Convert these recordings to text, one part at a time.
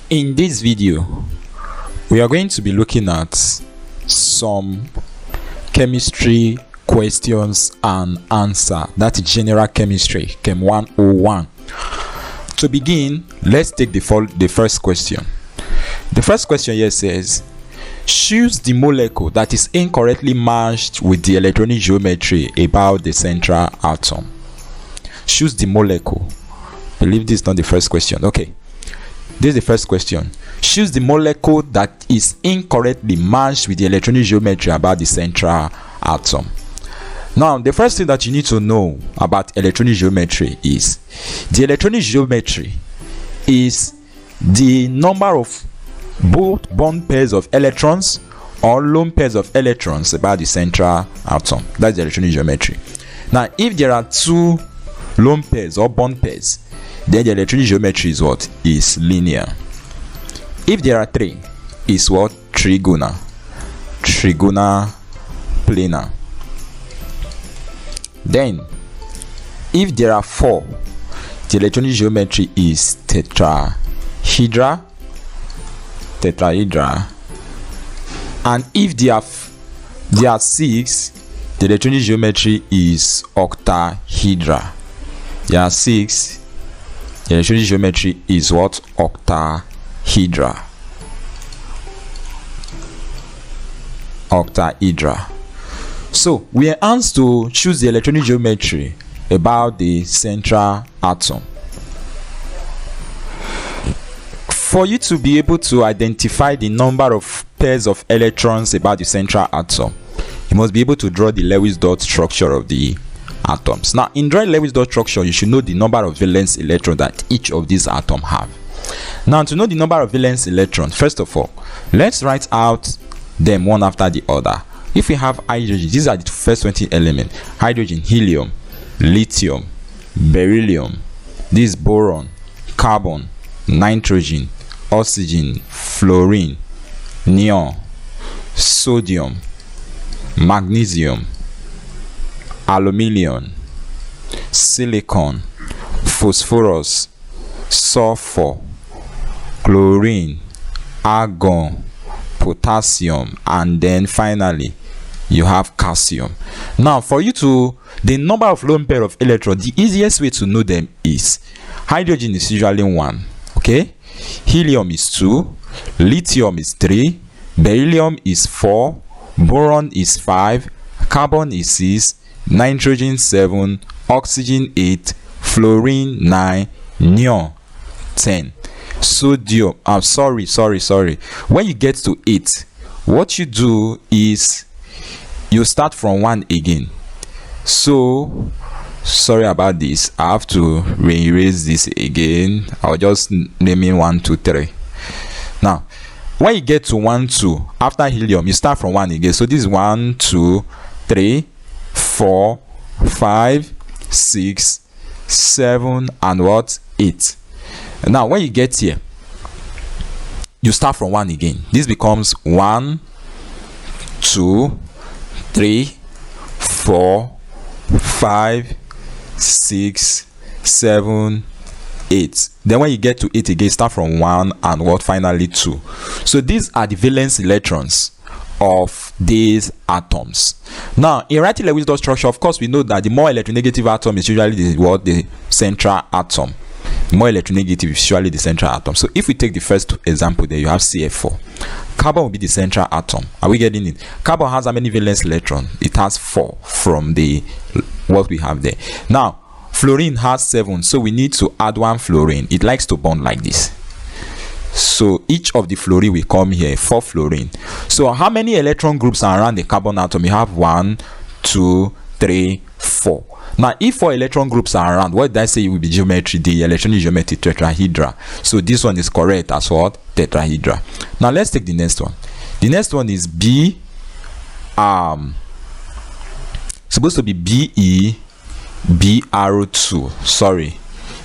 In this video, we are going to be looking at some chemistry questions and answer. That is general chemistry, Chem 101. To begin, let's take the first question. The first question here says, choose the molecule that is incorrectly matched with the electronic geometry about the central atom. Choose the molecule. I believe this is not the first question. Okay. This is the first question. Choose the molecule that is incorrectly matched with the electronic geometry about the central atom. Now, the first thing that you need to know about electronic geometry is the electronic geometry is the number of both bond pairs of electrons or lone pairs of electrons about the central atom. That's the electronic geometry. Now, if there are two lone pairs or bond pairs, then the electronic geometry is what? Is linear. If there are three, is what? Trigonal. Trigonal planar. Then, if there are four, the electronic geometry is tetrahedral. Tetrahedral. And if there are six, the electronic geometry is octahedral. There are six. The electronic geometry is what? Octahedral. Octahedral. So we are asked to choose the electronic geometry about the central atom. For you to be able to identify the number of pairs of electrons about the central atom, you must be able to draw the Lewis dot structure of the atoms. Now, in drawing Lewis dot structure, you should know the number of valence electrons that each of these atoms have. Now, to know the number of valence electrons, first of all, let's write out them one after the other. If we have hydrogen, these are the first 20 elements: hydrogen, helium, lithium, beryllium, this boron, carbon, nitrogen, oxygen, fluorine, neon, sodium, magnesium, aluminium, silicon, phosphorus, sulfur, chlorine, argon, potassium, and then finally you have calcium. Now, for you to the number of lone pair of electrons, the easiest way to know them is hydrogen is usually 1, okay, helium is 2, lithium is 3, beryllium is 4, boron is 5, carbon is 6, nitrogen 7, oxygen 8, fluorine 9, neon 10, sodium, sorry, when you get to 8, what you do is you start from 1 again. So sorry about this, I have to re-erase this again. I'll just name it 1 2 3. Now, when you get to 1 2, after helium you start from 1 again. So this is 1 2 3 4 5 6 7 and what? 8. Now, when you get here, you start from 1 again. This becomes 1 2 3 4 5 6 7 8. Then when you get to 8 again, start from 1 and what? Finally 2. So these are the valence electrons of these atoms. Now, in writing Lewis dot structure, of course, we know that the more electronegative atom is usually the central atom. The more electronegative is usually the central atom. So if we take the first example, there you have CF4. Carbon will be the central atom. Are we getting it? Carbon has how many valence electrons? It has 4 from the what we have there. Now, fluorine has 7, so we need to add 1 fluorine. It likes to bond like this. So each of the fluorine will come here, 4 fluorine. So how many electron groups are around the carbon atom? You have 1 2 3 4. Now, if 4 electron groups are around, what did I say it will be geometry? The electronic geometry tetrahedral. So this one is correct as what? Tetrahedral. Now let's take the next one. The next one is B. Supposed to be BE BR2. Sorry,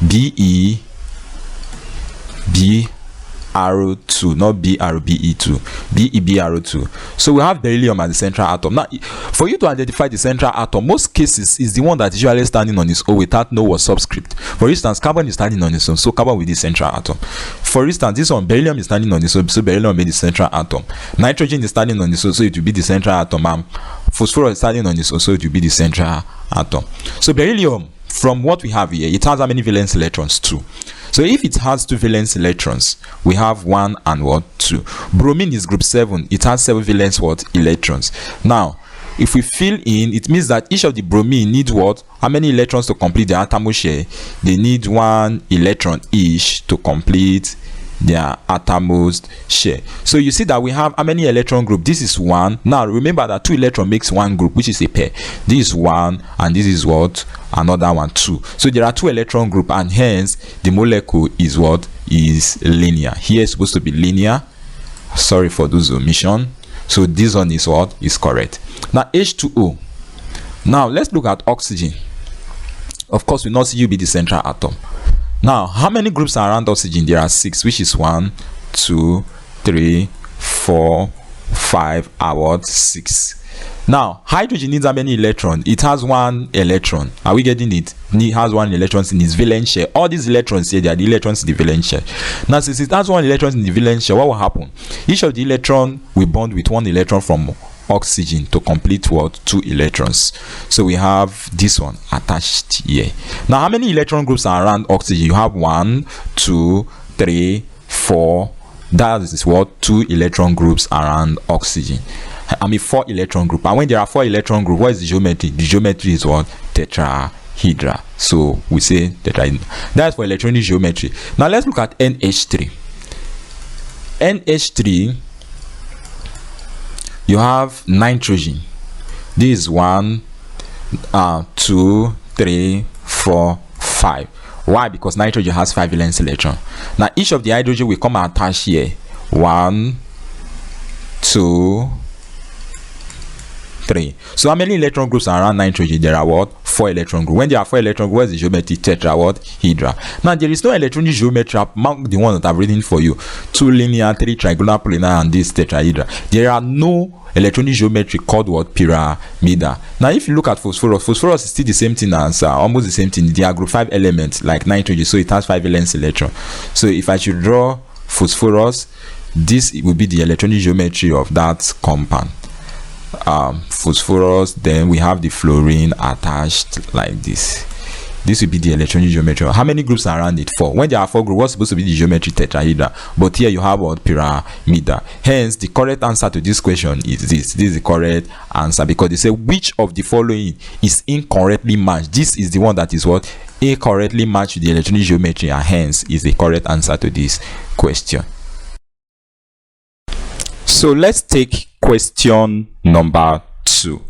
BE B BeRO2, not BrBe2, BeBrO2. So we have beryllium as the central atom. Now, for you to identify the central atom, most cases is the one that is usually standing on its own without no subscript. For instance, carbon is standing on its own, so carbon will be the central atom. For instance, this one, beryllium is standing on its own, so beryllium will be the central atom. Nitrogen is standing on its own, so it will be the central atom. And phosphorus is standing on its own, so it will be the central atom. So beryllium, from what we have here, it has how many valence electrons? 2. So if it has 2 valence electrons, we have 1 and what? 2. Bromine is group 7. It has 7 valence what? Electrons. Now, if we fill in, it means that each of the bromine needs what? How many electrons to complete their atom share? They need 1 electron each to complete their atomos share. So you see that we have how many electron group? This is 1. Now remember that 2 electron makes 1 group, which is a pair. This is 1 and this is what? Another one, 2. So there are 2 electron group, and hence the molecule is what? Is linear. Here is supposed to be linear. Sorry for those omission. So this one is what? Is correct. Now H2O. Now let's look at oxygen. Of course, we not see you be the central atom. Now, how many groups are around oxygen? There are 6, which is 1, 2, 3, 4, 5, and 6. Now, hydrogen needs how many electrons? It has 1 electron. Are we getting it? It has 1 electron in its valence share. All these electrons here, they are the electrons in the valence share. Now, since it has 1 electron in the valence share, what will happen? Each of the electron will bond with 1 electron from oxygen to complete what? 2 electrons. So we have this one attached here. Now, how many electron groups are around oxygen? You have 1, 2, 3, 4. That is what? 2 electron groups around oxygen. 4 electron group. And when there are 4 electron group, what is the geometry? The geometry is what? Tetrahedra. So we say tetrahedra. That's for electronic geometry. Now let's look at NH3. NH3, you have nitrogen. This is 1, 2, 3, 4, 5. Why? Because nitrogen has 5 valence electrons. Now each of the hydrogen will come and attach here. 1, 2, 3. So how many electron groups are around nitrogen? There are what? 4 electron groups. When there are 4 electron groups, what is the geometry? Tetrahedra. Now there is no electronic geometry among the ones that I've written for you. 2 linear, 3 triangular, planar, and this tetrahedra. There are no electronic geometry called what? Pyramidal. Now if you look at phosphorus, phosphorus is still the same thing as almost the same thing. They are group 5 elements like nitrogen, so it has 5 valence electrons. So if I should draw phosphorus, this will be the electronic geometry of that compound. Phosphorus, then we have the fluorine attached like this. This will be the electronic geometry. How many groups are around it? 4. When there are 4 groups, what's supposed to be the geometry? Tetrahedra. But here you have what? Pyramidal. Hence the correct answer to this question is this. This is the correct answer, because they say which of the following is incorrectly matched. This is the one that is what? Incorrectly matched with the electronic geometry, and hence is the correct answer to this question. So let's take question number 2.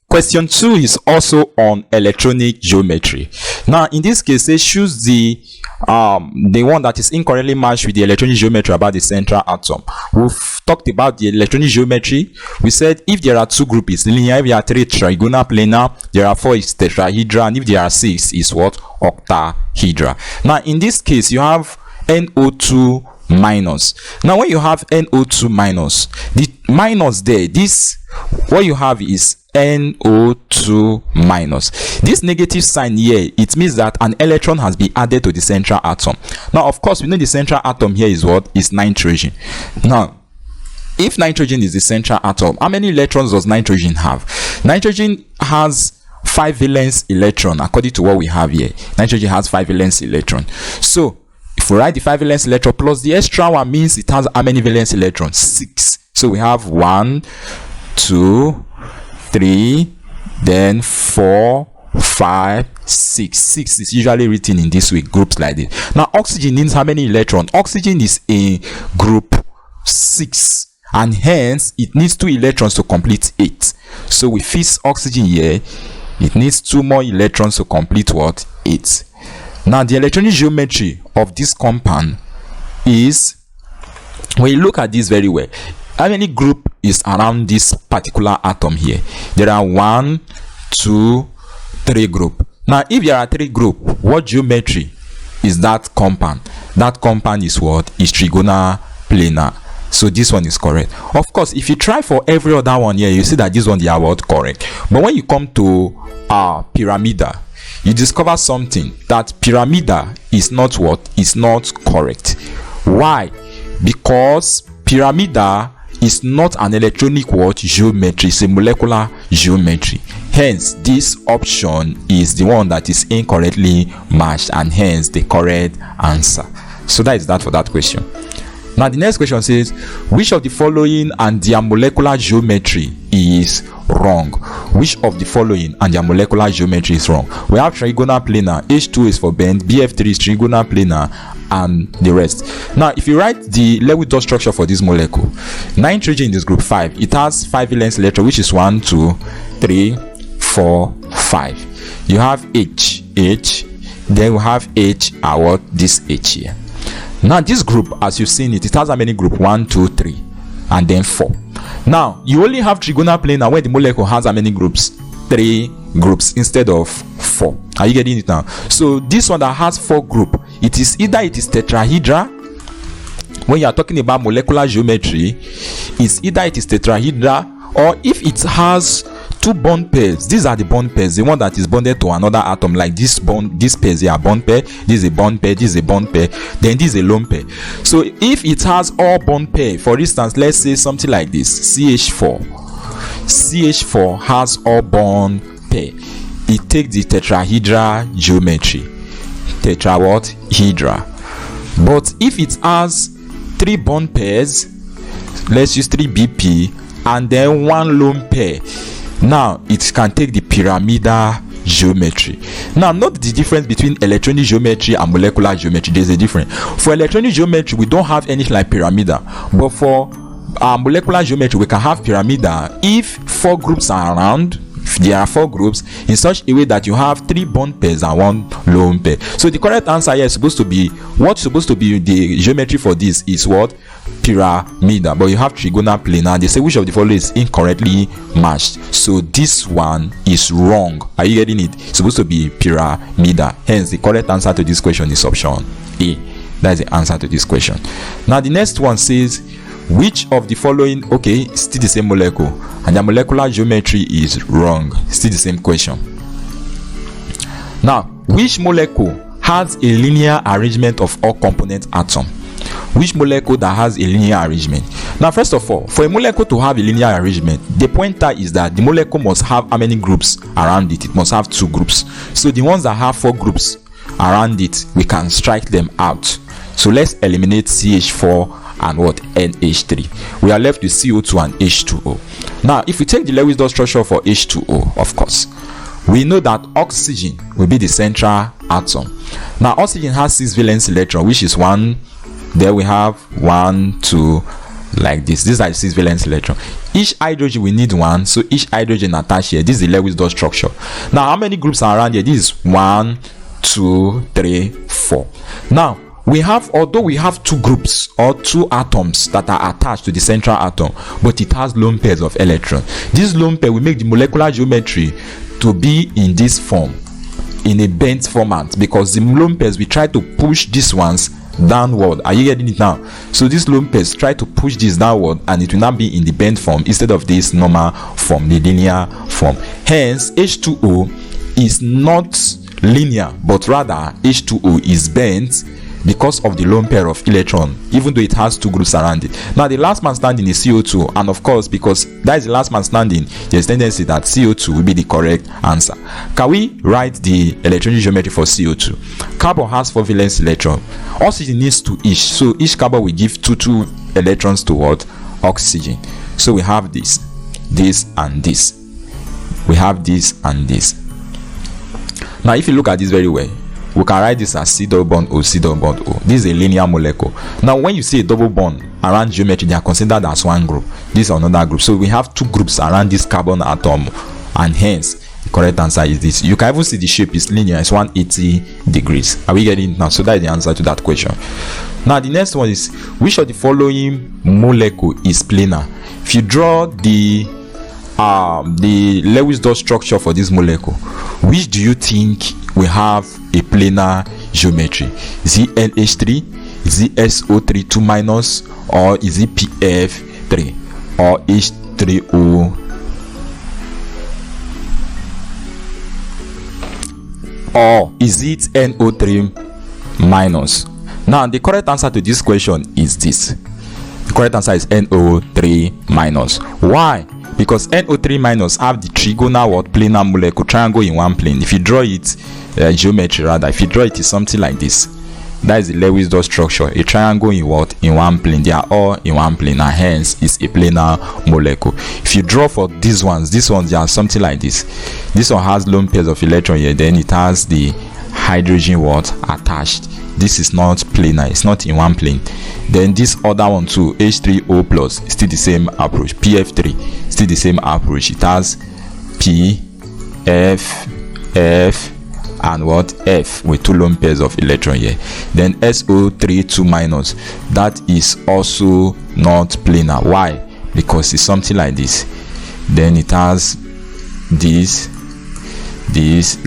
Question 2 is also on electronic geometry. Now in this case, they choose the one that is incorrectly matched with the electronic geometry about the central atom. We've talked about the electronic geometry. We said if there are 2 groups, it's linear. If there are 3, trigonal, planar. There are 4, is tetrahedra. And if there are 6, is what? Octahedra. Now in this case, you have NO2 minus. Now when you have NO2 minus, the minus there, this, what you have is NO2 minus. This negative sign here, it means that an electron has been added to the central atom. Now of course we know the central atom here is what? Is nitrogen. Now if nitrogen is the central atom, how many electrons does nitrogen have? Nitrogen has 5 valence electron. According to what we have here, nitrogen has 5 valence electron. So if we write the 5 valence electron plus the extra one, means it has how many valence electrons? 6. So we have 1, 2, 3, then 4, 5, 6. 6 is usually written in this way, groups like this. Now oxygen needs how many electrons? Oxygen is in group 6, and hence it needs 2 electrons to complete 8. So we fix oxygen here. It needs 2 more electrons to complete what? 8. Now the electronic geometry of this compound is, when you look at this very well, how many group is around this particular atom here? There are 1, 2, 3 group. Now, if there are 3 groups, what geometry is that compound? That compound is what? Is trigonal planar. So this one is correct. Of course, if you try for every other one here, you see that this one they are what? Correct. But when you come to pyramidal, you discover something, that pyramidal is not what? Is not correct. Why? Because pyramidal is not an electronic what? Geometry. It's a molecular geometry. Hence, this option is the one that is incorrectly matched, and hence the correct answer. So that is that for that question. Now the next question says, which of the following and their molecular geometry is wrong? Which of the following and their molecular geometry is wrong? We have trigonal planar, H2 is for bend, BF3 is trigonal planar, and the rest. Now if you write the Lewis dot structure for this molecule, nitrogen is group 5. It has 5 valence electrons, which is 1, 2, 3, 4, 5. You have H, then we have H, what? This H here. Now this group, as you've seen it has how many groups? 1, 2, 3, and then 4. Now you only have trigonal planar where the molecule has how many groups? 3 groups instead of 4. Are you getting it now? So this one that has 4 groups, it is either it is tetrahedral. When you are talking about molecular geometry, it's either it is tetrahedral, or if it has 2 bond pairs. These are the bond pairs, the one that is bonded to another atom, like this bond, this pairs here are bond pair, this is a bond pair, this is a bond pair, then this is a lone pair. So if it has all bond pair, for instance, let's say something like this, CH4 has all bond pair, it takes the tetrahedral geometry, tetra what? Hedra. But if it has 3 bond pairs, let's use 3BP, and then 1 lone pair, now it can take the pyramidal geometry. Now note the difference between electronic geometry and molecular geometry. There's a difference. For electronic geometry, we don't have anything like pyramidal, but for molecular geometry, we can have pyramidal if 4 groups are around. If there are 4 groups in such a way that you have 3 bond pairs and 1 lone pair. So the correct answer here is supposed to be, what's supposed to be the geometry for this is what? Pyramidal. But you have trigonal planar. They say which of the following is incorrectly matched. So this one is wrong. Are you getting it? It's supposed to be pyramidal. Hence the correct answer to this question is option A. That is the answer to this question. Now the next one says, which of the following, okay, still the same molecule, and the molecular geometry is wrong. Still the same question. Now, which molecule has a linear arrangement of all component atoms? Which molecule that has a linear arrangement? Now, first of all, for a molecule to have a linear arrangement, the pointer is that the molecule must have how many groups around it? It must have 2 groups. So the ones that have 4 groups around it, we can strike them out. So let's eliminate CH4 and what? NH3. We are left with CO2 and H2O. Now if we take the Lewis dot structure for H2O, of course we know that oxygen will be the central atom. Now oxygen has 6 valence electrons, which is 1, there we have 1, 2, like this. These are the 6 valence electrons. Each hydrogen we need 1, so each hydrogen attached here. This is the Lewis dot structure. Now how many groups are around here? This is 1, 2, 3, 4. Now we have, although we have 2 groups or 2 atoms that are attached to the central atom, but it has lone pairs of electrons. This lone pair will make the molecular geometry to be in this form, in a bent format, because the lone pairs we try to push these ones downward. Are you getting it now? So these lone pairs try to push this downward, and it will now be in the bent form instead of this normal form, the linear form. Hence H2O is not linear, but rather H2O is bent because of the lone pair of electron, even though it has 2 groups around it. Now the last man standing is CO2, and of course because that is the last man standing, there's tendency that CO2 will be the correct answer. Can we write the electronic geometry for CO2? Carbon has 4 valence electrons. Oxygen needs 2 each, so each carbon will give 2 electrons to what? Oxygen. So we have this and this. We have this and this. Now if you look at this very well, we can write this as C double bond O, C double bond O. This is a linear molecule. Now when you see a double bond around geometry, they are considered as 1 group. This is another group. So we have 2 groups around this carbon atom, and hence the correct answer is this. You can even see the shape is linear. It's 180 degrees. Are we getting it now? So that is the answer to that question. Now the next one is, which of the following molecule is planar? If you draw the the Lewis dot structure for this molecule, which do you think will have a planar geometry? Is it NH3, is it SO3 2 minus, or is it PF3 or H3O? Or is it NO3 minus? Now the correct answer to this question is this. The correct answer is NO3 minus. Why? Because NO3 minus have the trigonal what planar molecule triangle in one plane. If you draw it, geometry rather, if you draw it is something like this. That is the Lewis dot structure. A triangle in what? In one plane. They are all in one plane, and hence it's a planar molecule. If you draw for these ones they are something like this. This one has lone pairs of electron here, then it has the hydrogen what attached. This is not planar, it's not in one plane. Then this other one too, H3O plus, still the same approach. PF3, still the same approach. It has P, F, F, and what? F, with two lone pairs of electron here. Then SO3 2 minus, that is also not planar. Why? Because it's something like this. Then it has this,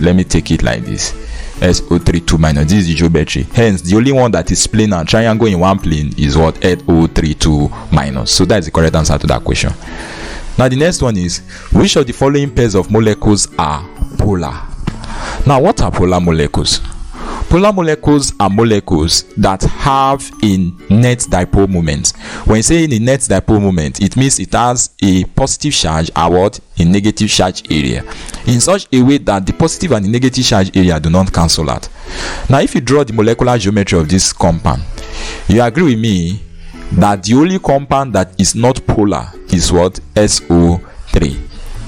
let me take it like this, SO3 2 minus. This is the geometry. Hence the only one that is planar, triangle in one plane, is what? SO3 2 minus. So that is the correct answer to that question. Now the next one is, which of the following pairs of molecules are polar? Now what are polar molecules? Polar molecules are molecules that have a net dipole moment. When you say in a net dipole moment, it means it has a positive charge and what? A negative charge area, in such a way that the positive and the negative charge area do not cancel out. Now if you draw the molecular geometry of this compound, you agree with me that the only compound that is not polar is what? SO3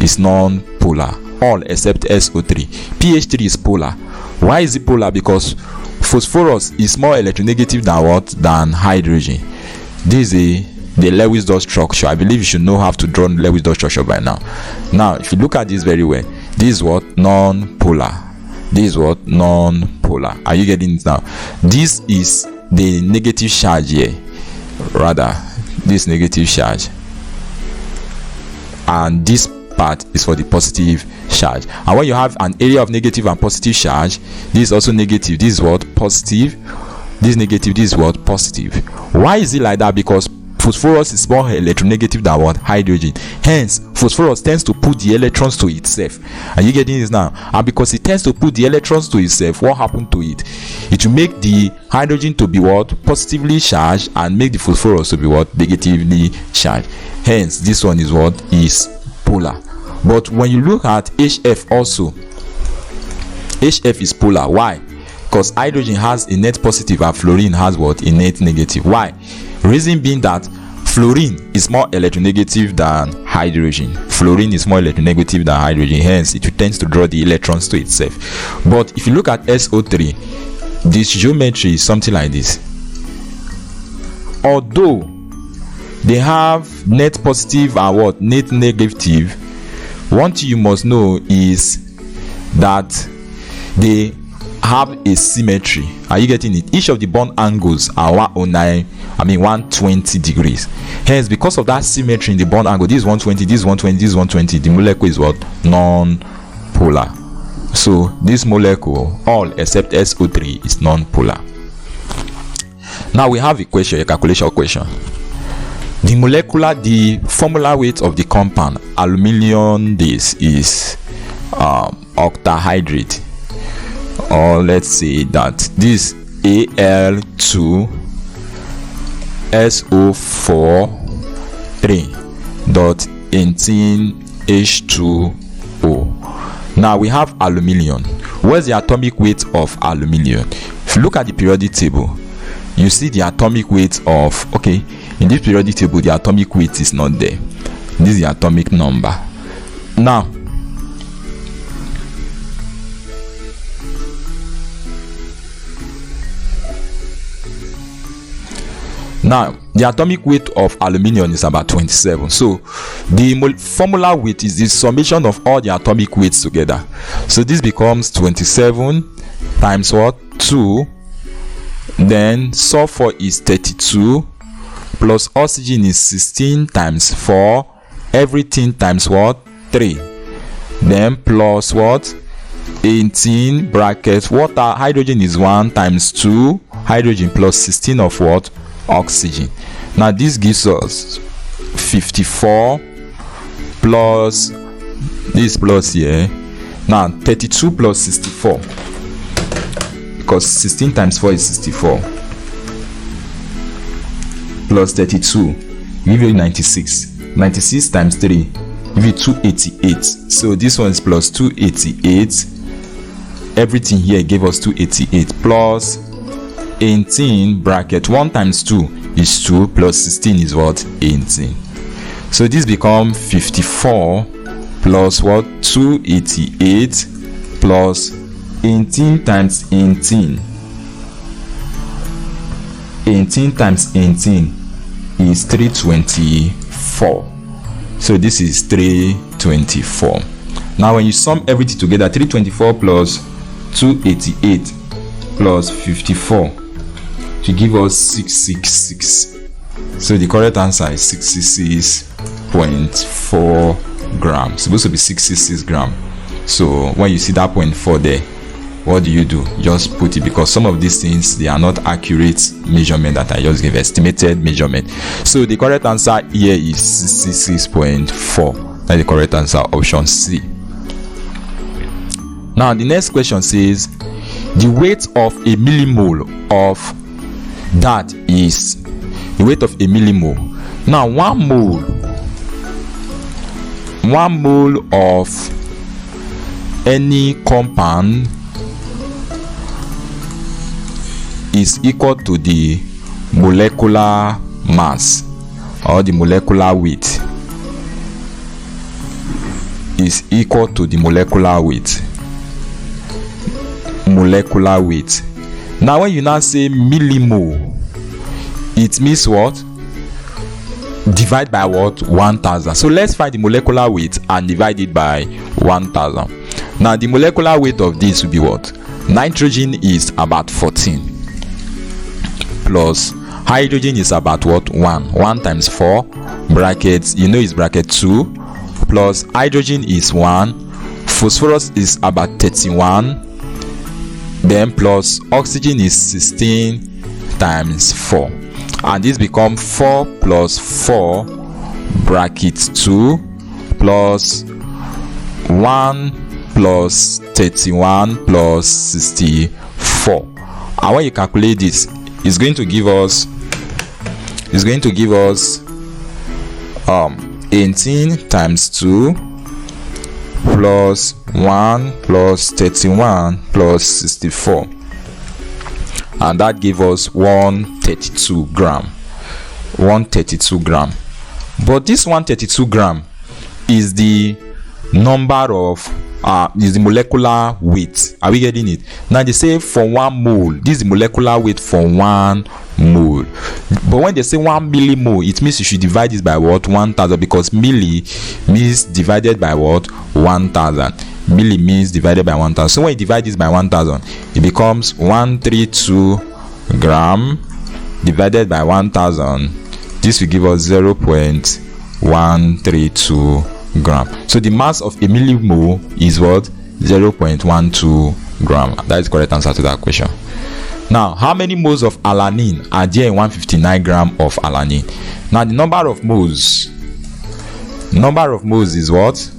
is non-polar, all except SO3. PH3 is polar. Why is it polar? Because phosphorus is more electronegative than what? Than hydrogen. This is the Lewis dot structure. I believe you should know how to draw Lewis dot structure by now. Now if you look at this very well, this is what? Non-polar. This is what? Non-polar. Are you getting it now? This is the negative charge here, rather this negative charge, and this part is for the positive charge. And when you have an area of negative and positive charge, this is also negative, this is what? Positive, this is negative, this is what? Positive. Why is it like that? Because phosphorus is more electronegative than what? Hydrogen. Hence phosphorus tends to put the electrons to itself. Are you getting this now? And because it tends to put the electrons to itself, what happened to it? It will make the hydrogen to be what? Positively charged, and make the phosphorus to be what? Negatively charged. Hence this one is what? Is polar. But when you look at HF also, HF is polar. Why? Because hydrogen has a net positive and fluorine has what? A net negative. Why? Reason being that fluorine is more electronegative than hydrogen. Fluorine is more electronegative than hydrogen, hence it tends to draw the electrons to itself. But if you look at SO3, this geometry is something like this. Although they have net positive and what? Net negative, one thing you must know is that they have a symmetry. Are you getting it? Each of the bond angles are 120 degrees. Hence, because of that symmetry in the bond angle, this is 120, this is 120, this is 120, the molecule is what? Non-polar. So this molecule, all except SO3, is non-polar. Now we have a question, a calculation question. The formula weight of the compound aluminium this is octahydrate, or let's say that this Al2SO4 3.18H2O. Now we have aluminium. Where's the atomic weight of aluminium? If you look at the periodic table, you see the atomic weight of, okay, in this periodic table the atomic weight is not there. This is the atomic number. Now the atomic weight of aluminium is about 27. So the formula weight is the summation of all the atomic weights together. So this becomes 27 times what? 2. Then sulfur is 32 plus oxygen is 16 times 4, everything times what? 3, then plus what? 18 bracket water. Hydrogen is 1 times 2 hydrogen plus 16 of what? Oxygen. Now this gives us 54 plus this plus here. Now 32 plus 64, because 16 times 4 is 64, plus 32 give you 96. 96 times 3 give you 288. So this one is plus 288. Everything here gave us 288 plus 18 bracket 1 times 2 is 2 plus 16 is what? 18. So this becomes 54 plus what? 288 plus 18 times 18. 18 times 18 is 324. So this is 324. Now when you sum everything together, 324 plus 288 plus 54 to give us 666. So the correct answer is 66.4 grams. It's supposed to be 66 grams. So when you see that 0.4 there, what do? Just put it, because some of these things, they are not accurate measurement that I just gave, estimated measurement. So the correct answer here is 66.4. That's the correct answer, option C. Now the next question says the weight of a millimole of that is the weight of a millimole. Now 1 mole of any compound is equal to the molecular mass, or the molecular weight is equal to the molecular weight. Now when you now say millimole, it means what? Divide by what? 1000. So let's find the molecular weight and divide it by 1000. Now the molecular weight of this will be what? Nitrogen is about 14 plus hydrogen is about what? 1 times 4 brackets, is bracket 2, plus hydrogen is 1, phosphorus is about 31, then plus oxygen is 16 times 4, and this becomes 4 plus 4 bracket 2 plus 1 plus 31 plus 64. And when you calculate this, it's going to give us 18 times 2 plus 1 plus 31 plus 64, and that gave us 132 gram. But this 132 gram is the number of is the molecular weight. Are we getting it? Now they say for 1 mole, this is the molecular weight for 1 mole. But when they say 1 millimole, it means you should divide this by what? 1000, because milli means divided by what? 1000. Milli means divided by 1000. So when you divide this by 1000, it becomes 132 gram divided by 1000. This will give us 0.132 gram. So the mass of a millimole is what? 0.12 gram. That is the correct answer to that question. Now, how many moles of alanine are there in 159 gram of alanine? Now the number of moles is what?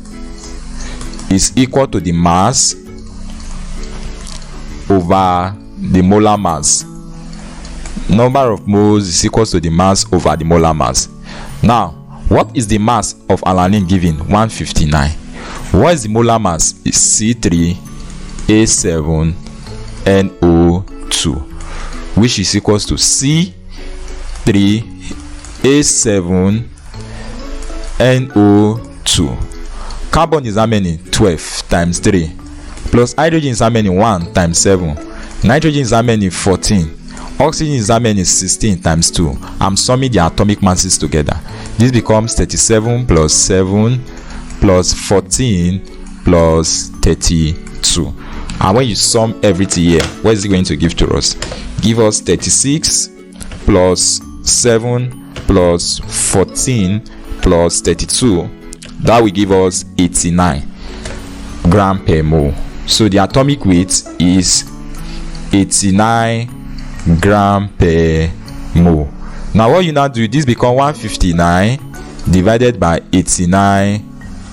Is equal to the mass over the molar mass. Number of moles is equal to the mass over the molar mass. Now, what is the mass of alanine given? 159. What is the molar mass? Is C3H7NO2, which is equals to C3H7NO2. Carbon is how many? 12 times 3. Plus hydrogen is how many? 1 times 7. Nitrogen is how many? 14. Oxygen is how many? 16 times 2. I'm summing the atomic masses together. This becomes 37 plus 7 plus 14 plus 32. And when you sum everything here, what is it going to give to us? Give us 36 plus 7 plus 14 plus 32. that will give us 89 gram per mole. So the atomic weight is 89 gram per mole. Now what you now do, this become 159 divided by 89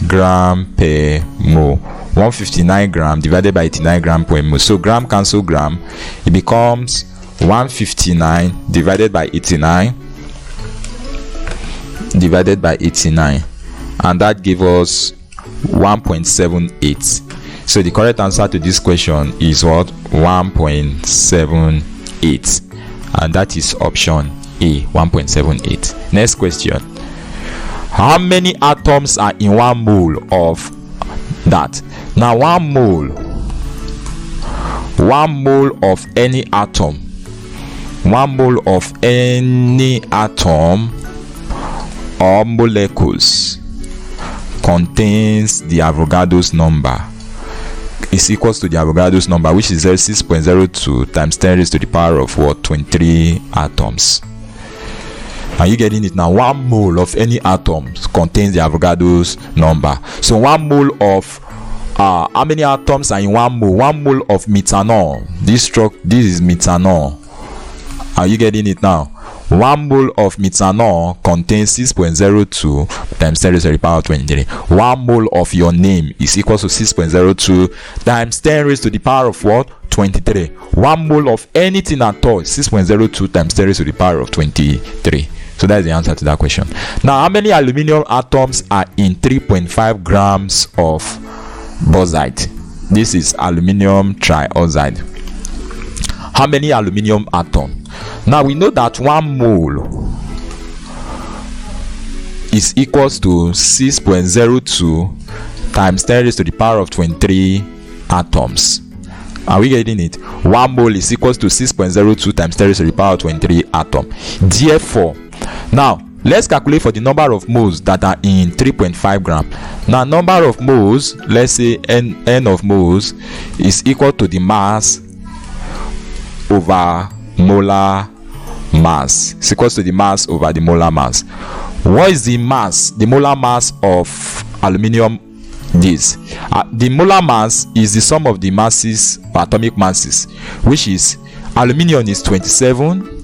gram per mole. 159 gram divided by 89 gram per mole. So gram cancel gram, it becomes 159 divided by 89 divided by 89, and that gives us 1.78. So the correct answer to this question is what? 1.78, and that is option A, 1.78. Next question. How many atoms are in 1 mole of that? Now 1 mole of any atom, 1 mole of any atom or molecules contains the Avogadro's number is equals to the Avogadro's number, which is 6.02 times 10 raised to the power of what? 23 atoms. Are you getting it now? 1 mole of any atom contains the Avogadro's number. So 1 mole of how many atoms are in 1 mole? 1 mole of methanol. This is methanol. Are you getting it now? 1 mole of methanol contains 6.02 times 10 raised to the power of 23. 1 mole of your name is equal to 6.02 times 10 raised to the power of what? 23. 1 mole of anything at all is 6.02 times 10 raised to the power of 23. So that is the answer to that question. Now, how many aluminum atoms are in 3.5 grams of bauxite? This is aluminum trioxide. How many aluminum atoms? Now we know that 1 mole is equals to 6.02 times 10 raised to the power of 23 atoms. Are we getting it? 1 mole is equals to 6.02 times 10 raised to the power of 23 atom. Therefore, now let's calculate for the number of moles that are in 3.5 gram. Now number of moles, let's say n of moles, is equal to the mass over molar mass. It's equals to the mass over the molar mass. What is the mass, the molar mass of aluminium? This the molar mass is the sum of the masses, atomic masses, which is aluminium is 27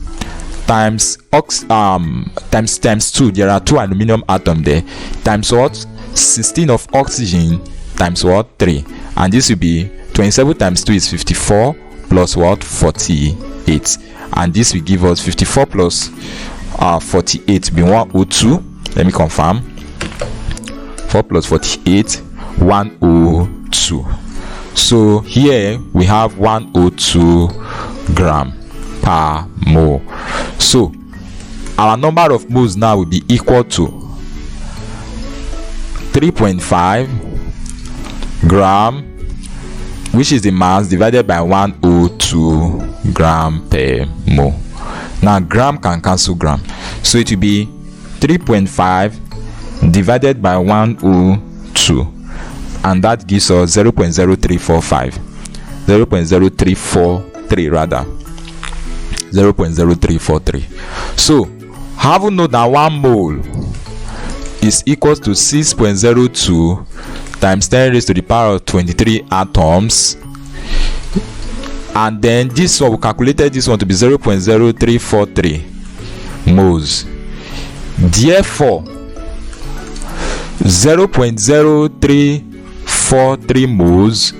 times times 2. There are 2 aluminum atoms there, times what? 16 of oxygen times what? 3, and this will be 27 times 2 is 54 plus what? 48, and this will give us 54 plus 48 be 102. Let me confirm. 4 plus 48, 102. So here we have 102 gram per mole. So our number of moles now will be equal to 3.5 gram, which is the mass, divided by 102 gram per mole. Now gram can cancel gram, so it will be 3.5 divided by 102, and that gives us 0.0345, 0.0343 rather, 0.0343. So having known that 1 mole is equals to 6.02 times 10 raised to the power of 23 atoms, and then this one we calculated this one to be 0.0343 moles. Therefore 0.0343 moles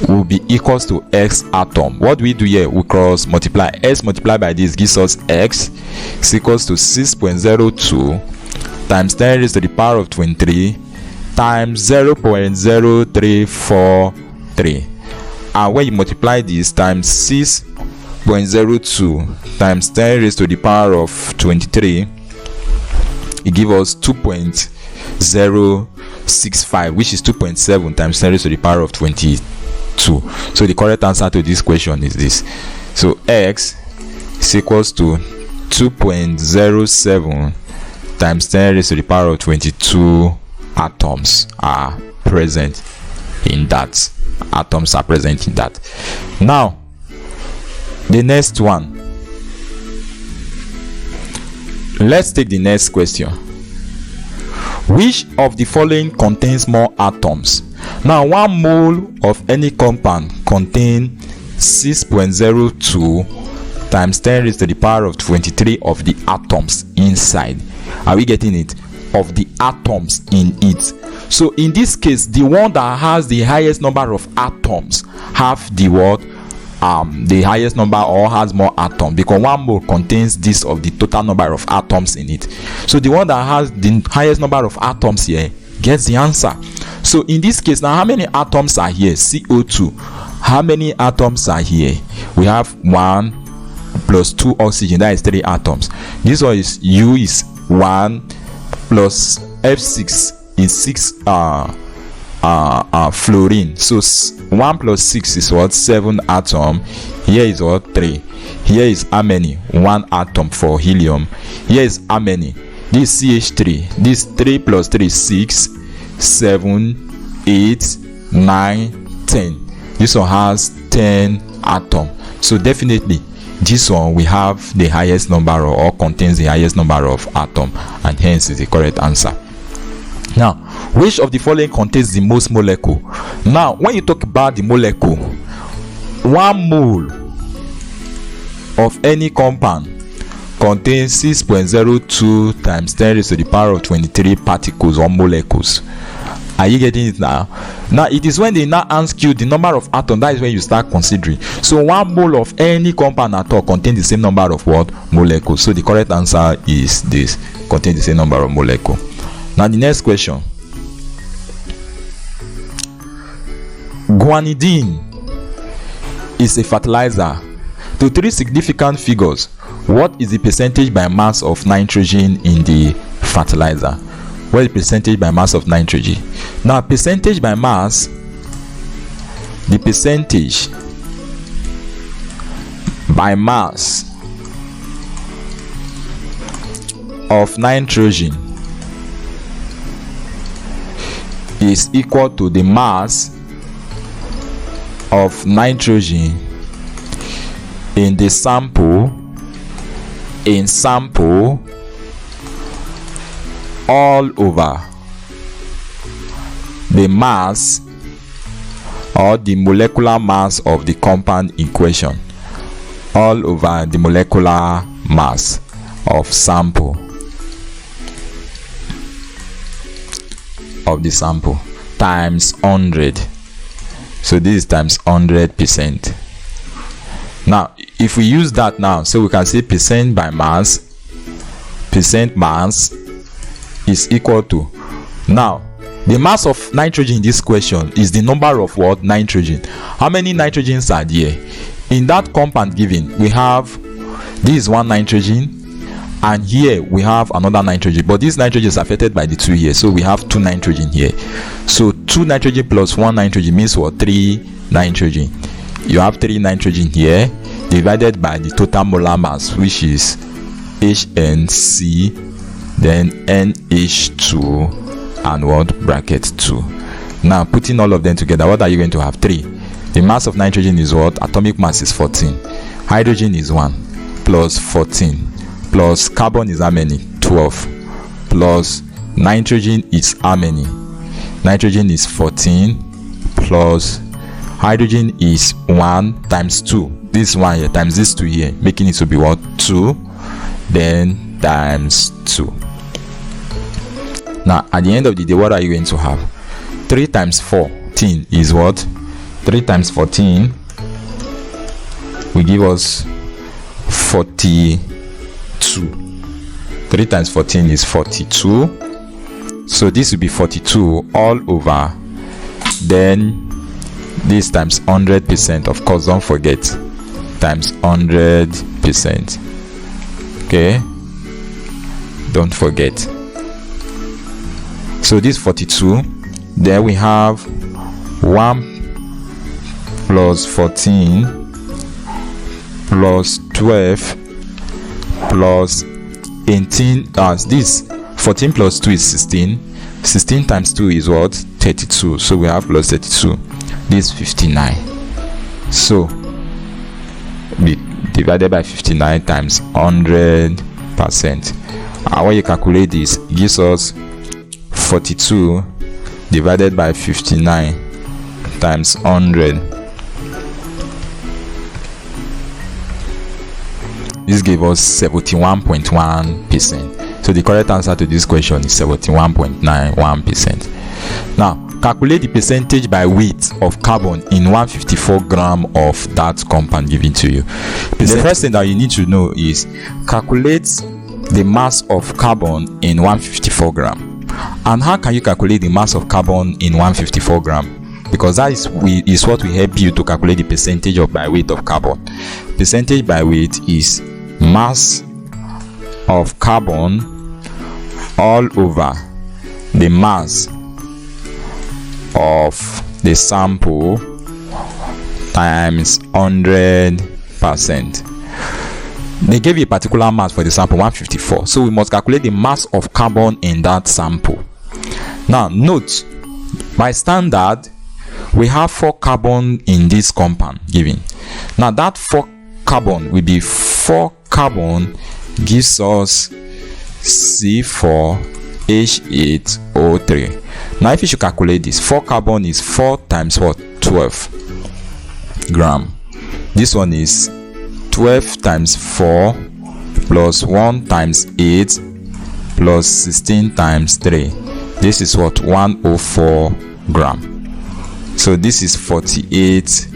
will be equals to x atom. What do we do here? We cross multiply. S multiplied by this gives us x is equals to 6.02 times 10 raised to the power of 23 times 0.0343, and when you multiply this times 6.02 times 10 raised to the power of 23, it gives us 2.065, which is 2.7 times 10 raised to the power of 22. So the correct answer to this question is this. So x is equals to 2.07 times 10 raised to the power of 22 atoms are present in that. Atoms are present in that. Now the next one, let's take the next question. Which of the following contains more atoms? Now 1 mole of any compound contains 6.02 times 10 raised to the power of 23 of the atoms inside. Are we getting it? Of the atoms in it. So in this case, the one that has the highest number of atoms have the what? The highest number, or has more atoms, because 1 mole contains this of the total number of atoms in it. So the one that has the highest number of atoms here gets the answer. So in this case, now how many atoms are here? CO2. How many atoms are here? We have 1 plus 2 oxygen, that is 3 atoms. This one is U is 1 plus F6 is 6 fluorine. So 1 plus 6 is what? 7 atom. Here is what? 3. Here is how many? 1 atom for helium. Here is how many? This CH3. This 3 plus 3 is 6, 7, 8, 9, 10. This one has 10 atom. So definitely this one we have the highest number, or contains the highest number of atom, and hence is the correct answer. Now, which of the following contains the most molecule? Now, when you talk about the molecule, 1 mole of any compound contains 6.02 times 10 raised to the power of 23 particles or molecules. Are you getting it now? Now it is when they now ask you the number of atoms, that is when you start considering. So 1 mole of any compound at all contains the same number of what? Molecules. So the correct answer is this, contains the same number of molecules. Now the next question. Guanidine is a fertilizer. To 3 significant figures, what is the percentage by mass of nitrogen in the fertilizer? What is the percentage by mass of nitrogen? Now percentage by mass, the percentage by mass of nitrogen is equal to the mass of nitrogen in the sample all over the mass, or the molecular mass of the compound in question, all over the molecular mass of sample of the sample, times 100. So this is times 100%. Now if we use that now, so we can say percent mass is equal to, now the mass of nitrogen in this question is the number of what? Nitrogen. How many nitrogens are there in that compound given? We have, this is 1 nitrogen, and here we have another nitrogen, but this nitrogen is affected by the 2 here, so we have 2 nitrogen here. So 2 nitrogen plus 1 nitrogen means what? 3 nitrogen. You have 3 nitrogen here divided by the total molar mass, which is HNC, then NH2, and what? Bracket 2. Now putting all of them together, what are you going to have? 3. The mass of nitrogen is what? Atomic mass is 14. Hydrogen is 1 plus 14 plus carbon is how many? 12 plus nitrogen is how many? Nitrogen is 14 plus hydrogen is 1 times 2. This one here times this 2 here, making it to be what? 2, then times 2. Now at the end of the day, what are you going to have? 3 times 14 is what? 3 times 14 will give us 42. 3 times 14 is 42. So this will be 42 all over, then this times 100%, of course, don't forget, times 100%. Okay, don't forget. So this 42, then we have 1 plus 14 plus 12 plus 18. This 14 plus 2 is 16. 16 times 2 is what? 32. So we have plus 32. This 59. So be divided by 59 times 100%. And when you calculate this, it gives us 42 divided by 59 times 100. This gave us 71.1%. So the correct answer to this question is 71.91%. Now, calculate the percentage by weight of carbon in 154 gram of that compound given to you. The first thing that you need to know is calculate the mass of carbon in 154 gram. And how can you calculate the mass of carbon in 154 gram? Because that is what will help you to calculate the percentage of by weight of carbon. Percentage by weight is mass of carbon all over the mass of the sample times 100%. They gave you a particular mass for the sample 154, so we must calculate the mass of carbon in that sample. Now note, by standard we have 4 carbon in this compound given. Now that 4 carbon will be 4 carbon gives us C4H8O3. Now if you should calculate this, 4 carbon is 4 times what? 12 gram. This one is 12 times 4 plus 1 times 8 plus 16 times 3. This is what? 104 gram. So this is 48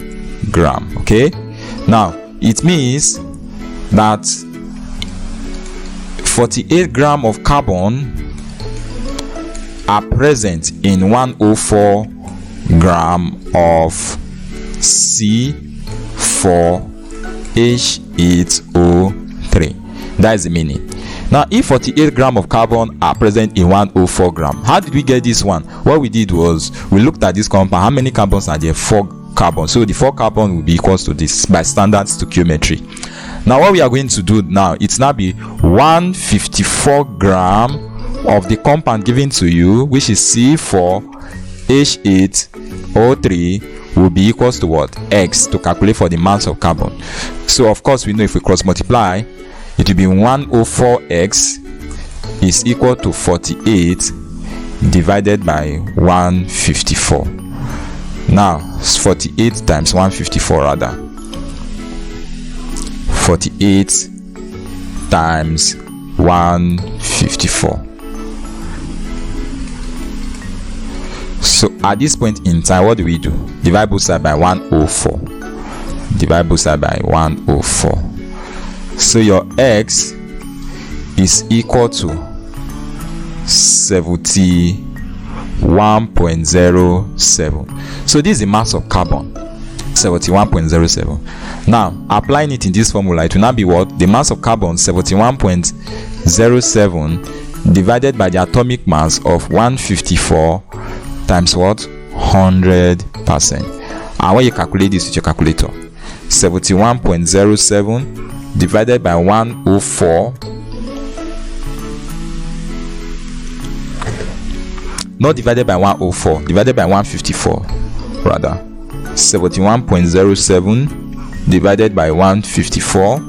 gram. Okay, now it means that 48 gram of carbon are present in 104 gram of C4H8O3. That is the meaning. Now if 48 gram of carbon are present in 104 gram, how did we get this one? What we did was we looked at this compound. How many carbons are there? 4 carbon. So the 4 carbon will be equals to this by standard stoichiometry. Now what we are going to do now, it's now be 154 gram of the compound given to you, which is C4H8O3, will be equals to what? X, to calculate for the mass of carbon. So of course we know if we cross multiply, it will be 104x is equal to 48 divided by 154. Now 48 times 154 rather. 48 times 154. So at this point in time, what do we do? Divide both sides by 104. Divide both sides by 104. So your x is equal to 71.07. So this is the mass of carbon, 71.07. Now applying it in this formula, it will now be what? The mass of carbon 71.07 divided by the atomic mass of 154 times what? 100%. And when you calculate this with your calculator, 71.07 divided by 104, not divided by 104, divided by 154 rather. 71.07 divided by 154,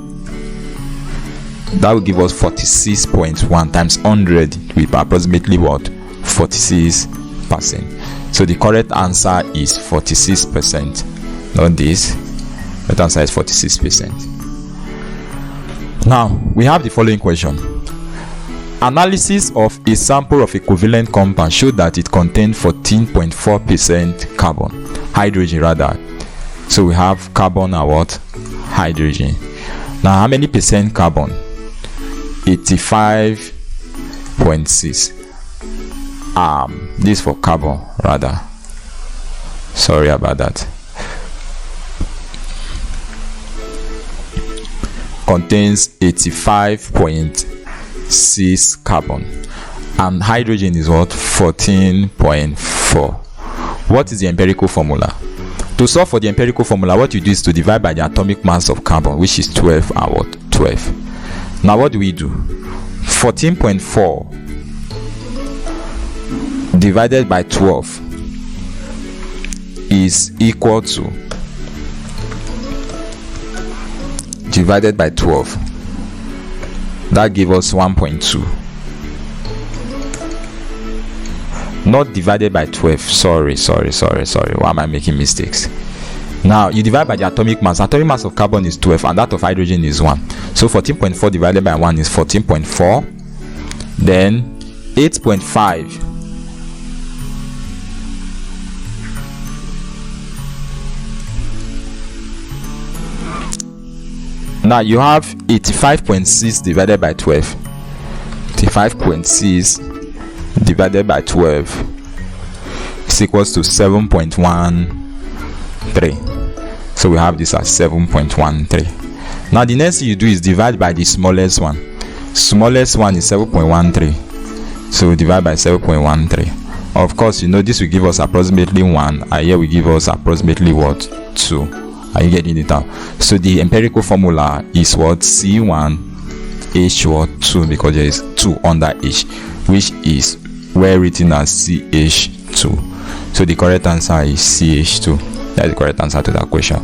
that will give us 46.1 times 100 will be approximately what? 46%. So the correct answer is 46%. Not this. The answer is 46%. Now we have the following question. Analysis of a sample of equivalent compound showed that it contained 14.4% carbon, hydrogen rather. So we have carbon and what? Hydrogen. Now how many percent carbon? 85.6. This for carbon rather. Sorry about that. Contains 85.6 carbon, and hydrogen is what? 14.4. What is the empirical formula? To solve for the empirical formula, what you do is to divide by the atomic mass of carbon, which is 12 and what? 12. Now what do we do? 14.4 divided by 12 is equal to, divided by 12, that gives us 1.2 not divided by 12. Sorry, why am I making mistakes? Now you divide by the atomic mass. Atomic mass of carbon is 12 and that of hydrogen is 1. So 14.4 divided by 1 is 14.4. Then 8.5 now you have 85.6 divided by 12. 85.6 divided by 12 is equals to 7.13. So we have this as 7.13. Now the next thing you do is divide by the smallest one. Smallest one is 7.13. So we divide by 7.13. Of course, you know this will give us approximately 1, and here we give us approximately what? 2. Are you getting it now? So the empirical formula is what? C1H2, because there is 2 under H, which is well written as CH2. So the correct answer is CH2. That's the correct answer to that question.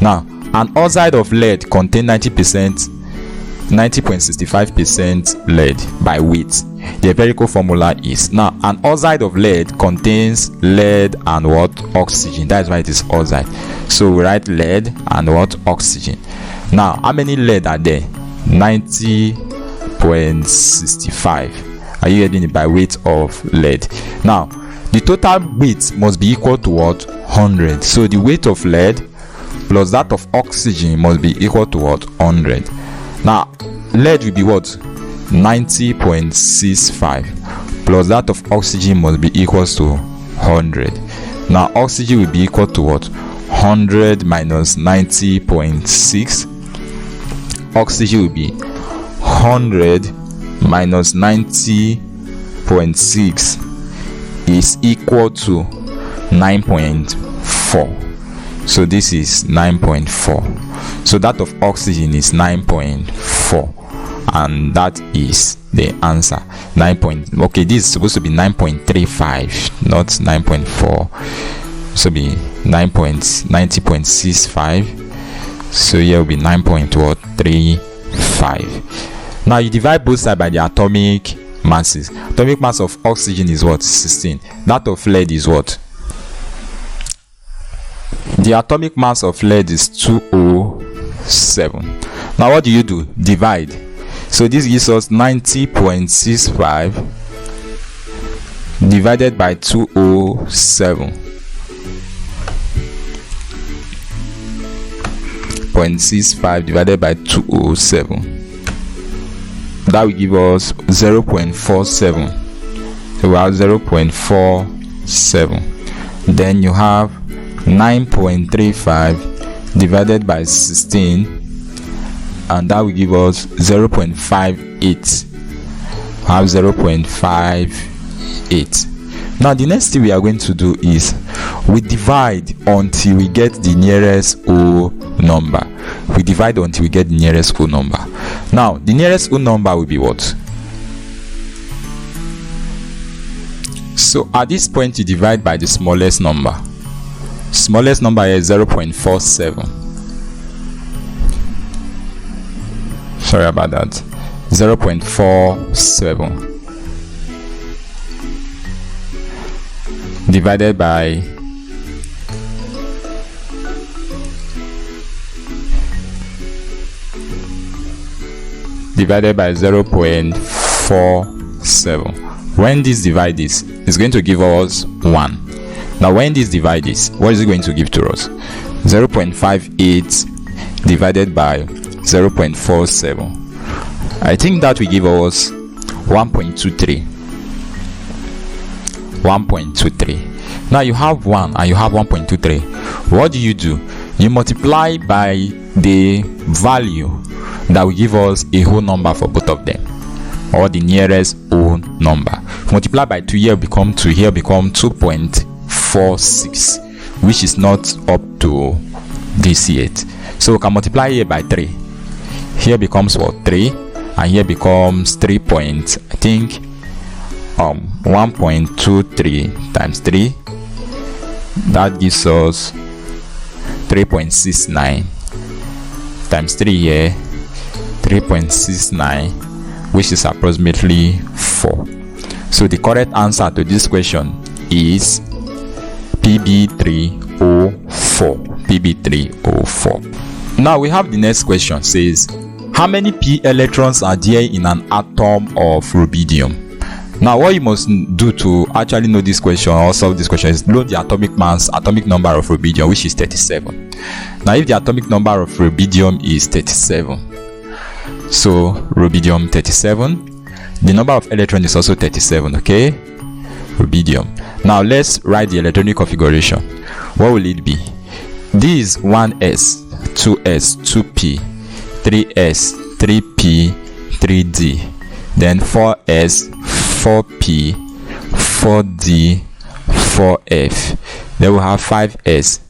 Now, an oxide of lead contains 90.65% lead by weight. The empirical formula is, now an oxide of lead contains lead and what? Oxygen. That is why it is oxide. So we write lead and what? Oxygen. Now how many lead are there? 90.65. Are you getting it? By weight of lead. Now the total weight must be equal to what? 100. So the weight of lead plus that of oxygen must be equal to what? 100. Now lead will be what? 90.65 plus that of oxygen must be equals to 100. Now oxygen will be equal to what? 100 minus 90.6. Oxygen will be 100 minus 90.6 is equal to 9.4. So this is 9.4. So that of oxygen is 9.4, and that is the answer. Okay, this is supposed to be 9.35, not 9.4. So be 90.65. So here will be 9.35. Now you divide both sides by the atomic masses. Atomic mass of oxygen is what? 16. That of lead is what? The atomic mass of lead is 207. Now what do? Divide. So this gives us 90.65 divided by 207. 0.65 divided by 207. That will give us 0.47. So we have 0.47. Then you have 9.35 divided by 16, and that will give us 0.58. Have 0.58. Now the next thing we are going to do is we divide until we get the nearest whole number. We divide until we get the nearest whole number. Now the nearest whole number will be what? So at this point you divide by the smallest number. Smallest number here is 0.47. Sorry about that. 0.47 divided by divided by 0.47. When this divide this, it's going to give us 1. Now when this divide this, what is it going to give to us? 0.58 divided by 0.47. I think that will give us 1.23. 1.23. Now you have 1 and you have 1.23. What do? You multiply by the value that will give us a whole number for both of them, or the nearest whole number. Multiply by 2, here become 2, here become 2.46, which is not up to this yet. So we can multiply here by 3. Here becomes what? 3, and here becomes 3 point, I think 1.23 times 3. That gives us 3.69 times 3 here, 3.69, which is approximately 4. So So the correct answer to this question is Pb3O4. Pb3O4. Now we have the next question. Says, how many p electrons are there in an atom of rubidium? Now what you must do to actually know this question or solve this question is know the atomic mass, atomic number of rubidium, which is 37. Now if the atomic number of rubidium is 37, so rubidium 37, the number of electrons is also 37. Okay, rubidium. Now let's write the electronic configuration. What will it be? This is 1s, 2s, 2p, 3s, 3p, 3d, then 4s, 4p, 4d, 4f. Then we'll have 5s,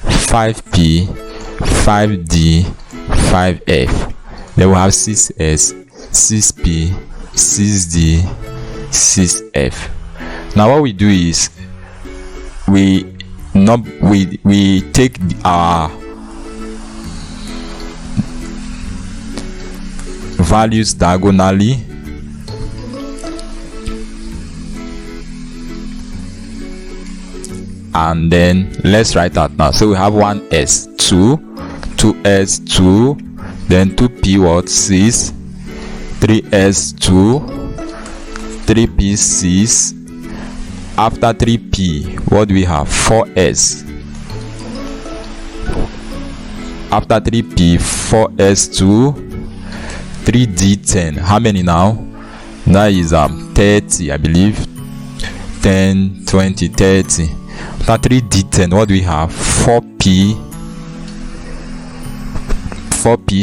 5p, 5d, 5f. Then we'll have 6s, 6p, 6d, 6f. Now what we do is we take our values diagonally, and then let's write that now. So we have 1s, 2, 2s, 2, then 2p what, 6, 3s, 2, 3p, 6. After 3p, what do we have? 4s. After 3p, 4s, 2, 3d, 10. How many now? That is 30, I believe. 10, 20, 30. After 3d, 10, what do we have? 4p,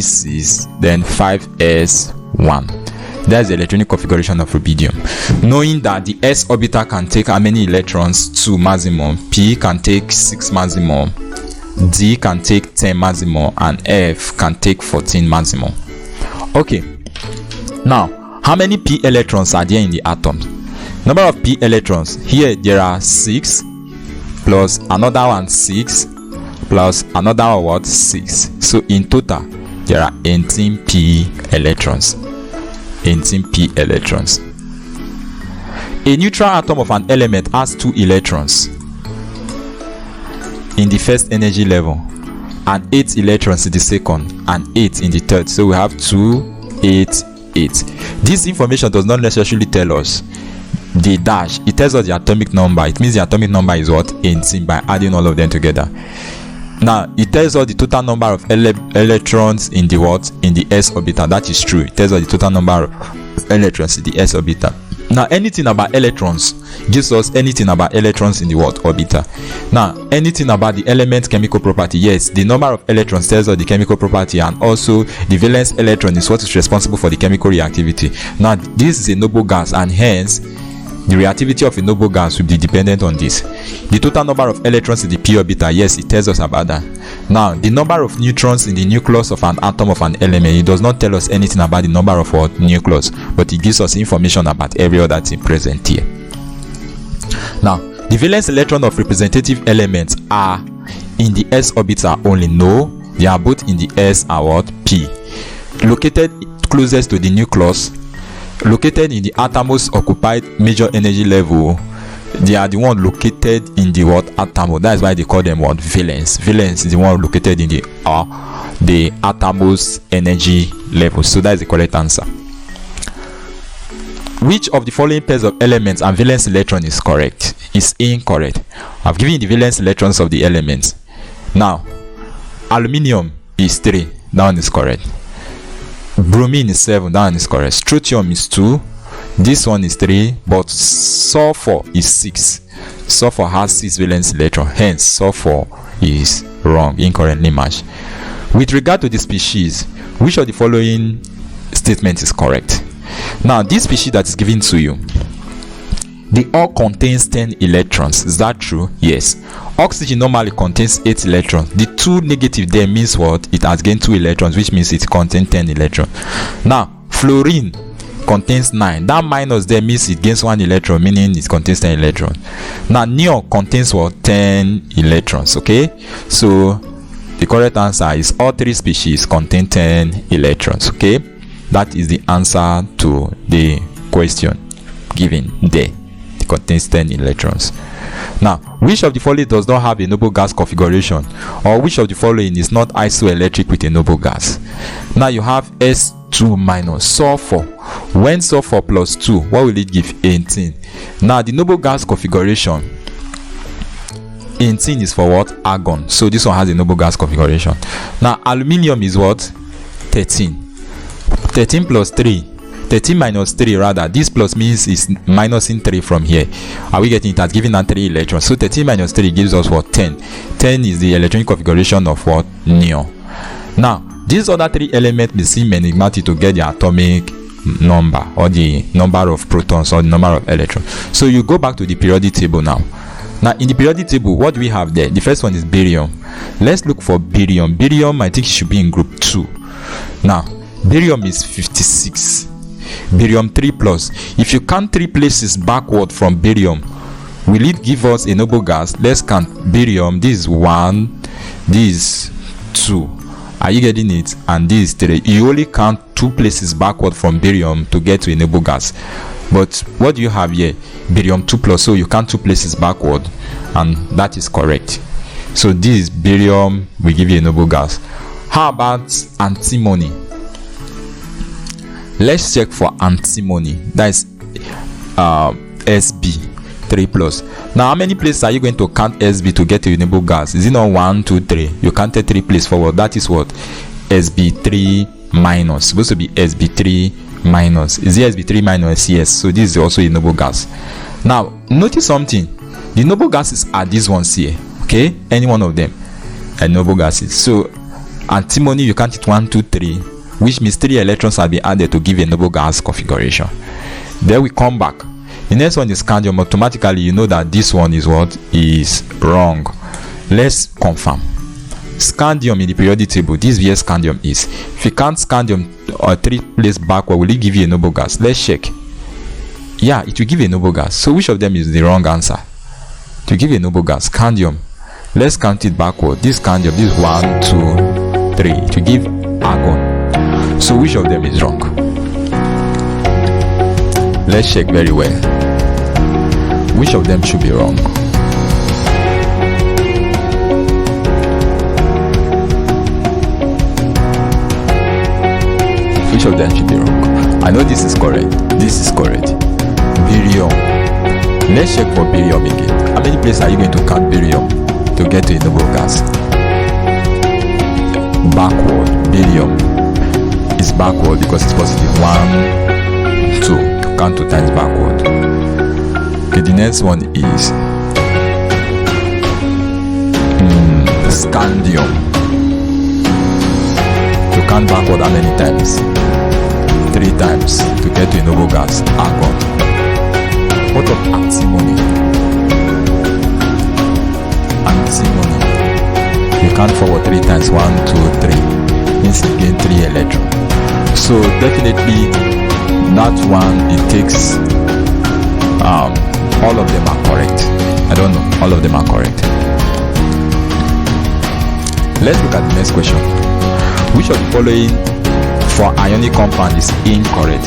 6, then 5s, 1. That's the electronic configuration of rubidium. Knowing that the s orbital can take how many electrons? 2 maximum, p can take 6 maximum, d can take 10 maximum, and f can take 14 maximum. Okay, now how many p electrons are there in the atom? Number of p electrons, here there are 6 plus another one 6 plus another one what, 6. So in total there are 18 p electrons. 18 p electrons. A neutral atom of an element has 2 electrons in the first energy level and 8 electrons in the second and 8 in the third. So we have 2, 8, 8. This information does not necessarily tell us the dash. It tells us the atomic number. It means the atomic number is what? 18 by adding all of them together. Now it tells us the total number of electrons in the what? In the s orbital. That is true. It tells us the total number of electrons in the s orbital. Now anything about electrons gives us anything about electrons in the what? Orbital. Now anything about the element chemical property, yes, the number of electrons tells us the chemical property, and also the valence electron is what is responsible for the chemical reactivity. Now this is a noble gas, and hence the reactivity of a noble gas will be dependent on this. The total number of electrons in the p orbital, yes, it tells us about that. Now the number of neutrons in the nucleus of an atom of an element, it does not tell us anything about the number of what? Nucleus, but it gives us information about every other thing present here. Now the valence electron of representative elements are in the s orbital only. No, they are both in the s and what? P. Located closest to the nucleus, located in the outermost occupied major energy level, they are the one located in the what? Atom. That is why they call them what? Valence. Valence is the one located in the outermost energy level. So that is the correct answer. Which of the following pairs of elements and valence electron is correct? Is incorrect. I've given you the valence electrons of the elements. Now aluminium is 3. That one is correct. Bromine is 7. That one is correct. Strontium is 2. This one is 3. But sulfur is 6. Sulfur has 6 valence electrons. Hence sulfur is wrong, incorrectly matched. With regard to the species, which of the following statement is correct? Now this species that is given to you, the all contains 10 electrons. Is that true? Yes. Oxygen normally contains 8 electrons. The 2 negative there means what? It has gained 2 electrons, which means it contains 10 electrons. Now fluorine contains 9. That minus there means it gains 1 electron, meaning it contains 10 electrons. Now neon contains what? 10 electrons. Okay, so the correct answer is all 3 species contain 10 electrons. Okay, that is the answer to the question. given there. It contains 10 electrons. Now, which of the following does not have a noble gas configuration, or which of the following is not isoelectric with a noble gas? Now you have S2 minus sulfur. When sulfur plus 2, what will it give? 18. Now the noble gas configuration, 18 is for what? Argon. So this one has a noble gas configuration. Now aluminium is what? 13. 13 plus 3, 13 minus 3 rather. This plus means is minusing 3 from here. Are we getting it? As giving that 3 electrons. So 13 minus 3 gives us what? 10. 10 is the electronic configuration of what? Neon. Now these other 3 elements may seem enigmatic to get the atomic number, or the number of protons, or the number of electrons. So you go back to the periodic table now. Now in the periodic table, what do we have there? The first one is barium. Let's look for barium. Barium, I think, should be in group 2. Now barium is 56. Barium 3 plus. If you count 3 places backward from barium, will it give us a noble gas? Let's count barium. This is 1, this is 2. Are you getting it? And this is 3. You only count 2 places backward from barium to get to a noble gas. But what do you have here? Barium 2 plus. So you count 2 places backward, and that is correct. So this is barium will give you a noble gas. How about antimony? Let's check for antimony. That is SB 3 plus. Now how many places are you going to count SB to get a noble gas? Is it not 1, 2, 3? You counted 3 places forward. That is what? SB3 minus. Supposed to be SB3 minus. Is it SB3 minus? Yes. So this is also a noble gas. Now notice something. The noble gases are these ones here. Okay, any one of them are noble gases. So antimony, you count it 1, 2, 3, which means 3 electrons have been added to give a noble gas configuration. Then we come back. The next one is scandium. Automatically you know that this one is what? Is wrong. Let's confirm. Scandium in the periodic table, this is where scandium is. If you count scandium or 3 places backward, will it give you a noble gas? Let's check. Yeah, it will give you a noble gas. So which of them is the wrong answer? To give you a noble gas, scandium. Let's count it backward. This scandium, this is 1, 2, 3. To give argon. So which of them is wrong? Let's check very well. Which of them should be wrong? Which of them should be wrong? I know this is correct. This is correct. Barium. Let's check for barium again. How many places are you going to count barium to get to a noble gas? Backward. Barium is backward because it's positive. 1, 2. Count 2 times backward. Okay, the next one is scandium. To count backward how many times? 3 times to get to a noble gas. Argon. What of antimony? Antimony. You count forward 3 times. 1, 2, 3. Means you gain 3 electrons. So definitely that one, it takes all of them are correct. I don't know, all of them are correct. Let's look at the next question. Which of the following for ionic compound is incorrect?